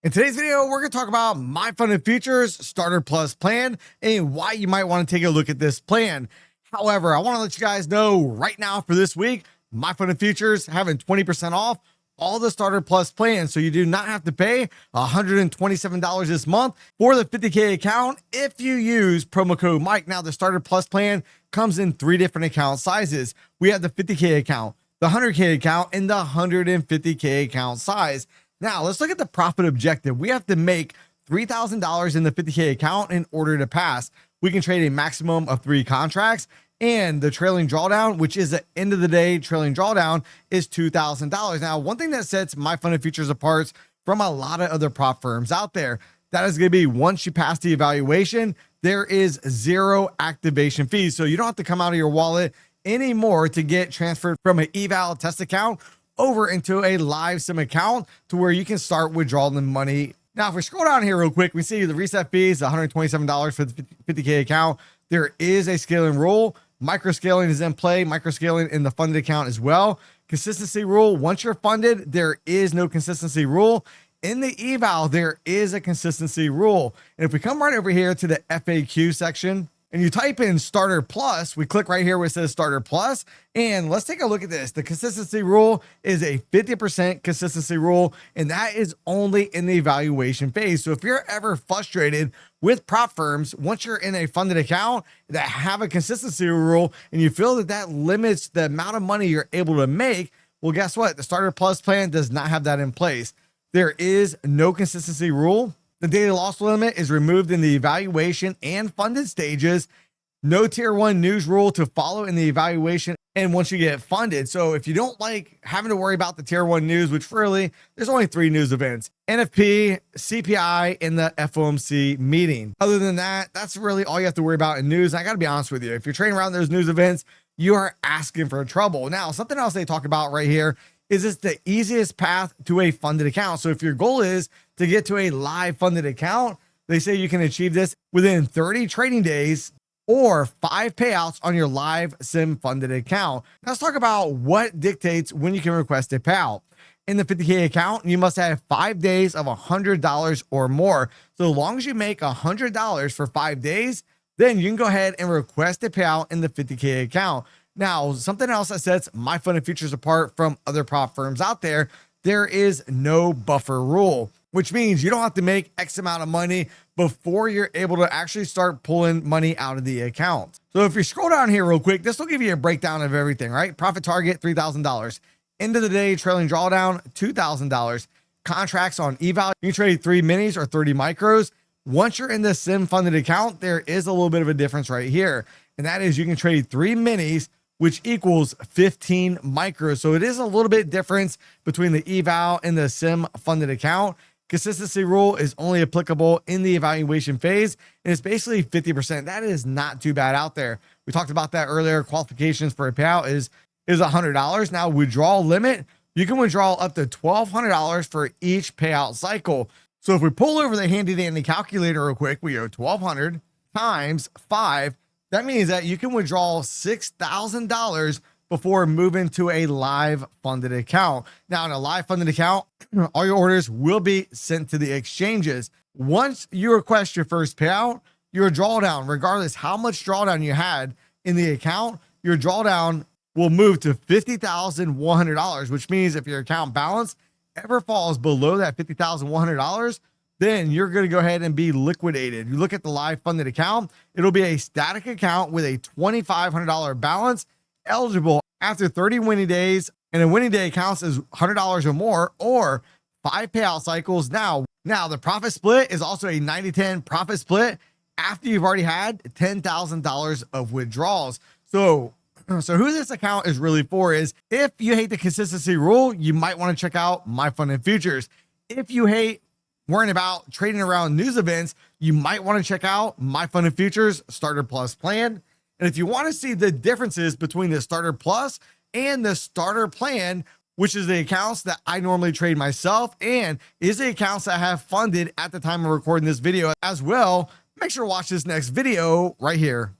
In today's video, we're going to talk about My Funded Futures Starter Plus plan and why you might want to take a look at this plan. However, I want to let you guys know right now for this week, My Funded Futures having 20% off all the Starter Plus plans. So you do not have to pay $127 this month for the 50K account if you use promo code Mike. Now, the Starter Plus plan comes in 3 different account sizes. We have the 50K account, the 100K account, and the 150K account size. Now, let's look at the profit objective. We have to make $3,000 in the 50K account in order to pass. We can trade a maximum of 3 contracts, and the trailing drawdown, which is the end of the day trailing drawdown, is $2,000. Now, one thing that sets My Funded Futures apart from a lot of other prop firms out there, that is going to be once you pass the evaluation, there is 0 activation fees. So you don't have to come out of your wallet anymore to get transferred from an eval test account over into a live sim account to where you can start withdrawing the money. Now, if we scroll down here real quick, we see the reset fees, $127 for the 50K account. There is a scaling rule. Micro scaling is in play. Micro scaling in the funded account as well. Consistency rule. Once you're funded, there is no consistency rule. In the eval, there is a consistency rule. And if we come right over here to the FAQ section, and you type in Starter Plus, we click right here where it says Starter Plus, and let's take a look at this. The consistency rule is a 50% consistency rule, and that is only in the evaluation phase. So if you're ever frustrated with prop firms, once you're in a funded account that have a consistency rule and you feel that that limits the amount of money you're able to make, well, guess what? The Starter Plus plan does not have that in place. There is no consistency rule. The daily loss limit is removed in the evaluation and funded stages. No tier 1 news rule to follow in the evaluation and once you get funded. So if you don't like having to worry about the tier 1 news, which really, there's only 3 news events: NFP, CPI, and the FOMC meeting. Other than that, that's really all you have to worry about in news. And I got to be honest with you, if you're trading around those news events, you are asking for trouble. Now, something else they talk about right here is it's the easiest path to a funded account. So if your goal is to get to a live funded account, they say you can achieve this within 30 trading days or 5 payouts on your live sim funded account. Now let's talk about what dictates when you can request a payout. In the 50K account, you must have 5 days of $100 or more. So as long as you make $100 for 5 days, then you can go ahead and request a payout in the 50K account. Now, something else that sets My Funded Futures apart from other prop firms out there, there is no buffer rule, which means you don't have to make X amount of money before you're able to actually start pulling money out of the account. So if you scroll down here real quick, this will give you a breakdown of everything, right? Profit target, $3,000. End of the day, trailing drawdown, $2,000. Contracts on eval, you can trade 3 minis or 30 micros. Once you're in the sim funded account, there is a little bit of a difference right here. And that is you can trade 3 minis, which equals 15 micros. So it is a little bit difference between the eval and the sim funded account. Consistency rule is only applicable in the evaluation phase, and it's basically 50%. That is not too bad out there. We talked about that earlier. Qualifications for a payout is $100. Now, withdrawal limit, you can withdraw up to $1,200 for each payout cycle. So if we pull over the handy dandy calculator real quick, we go 1,200 times 5. That means that you can withdraw $6,000 before moving to a live funded account. Now, in a live funded account, all your orders will be sent to the exchanges. Once you request your first payout, your drawdown, regardless how much drawdown you had in the account, your drawdown will move to $50,100, which means if your account balance ever falls below that $50,100, then you're going to go ahead and be liquidated. You look at the live funded account, it'll be a static account with a $2,500 balance, eligible after 30 winning days, and a winning day counts as $100 or more, or 5 payout cycles. Now the profit split is also a 90-10 profit split after you've already had $10,000 of withdrawals. So who this account is really for is if you hate the consistency rule, you might want to check out My Funded Futures. If you hate worrying about trading around news events, you might want to check out My Funded Futures Starter Plus plan. And if you want to see the differences between the Starter Plus and the Starter plan, which is the accounts that I normally trade myself and is the accounts that I have funded at the time of recording this video as well, make sure to watch this next video right here.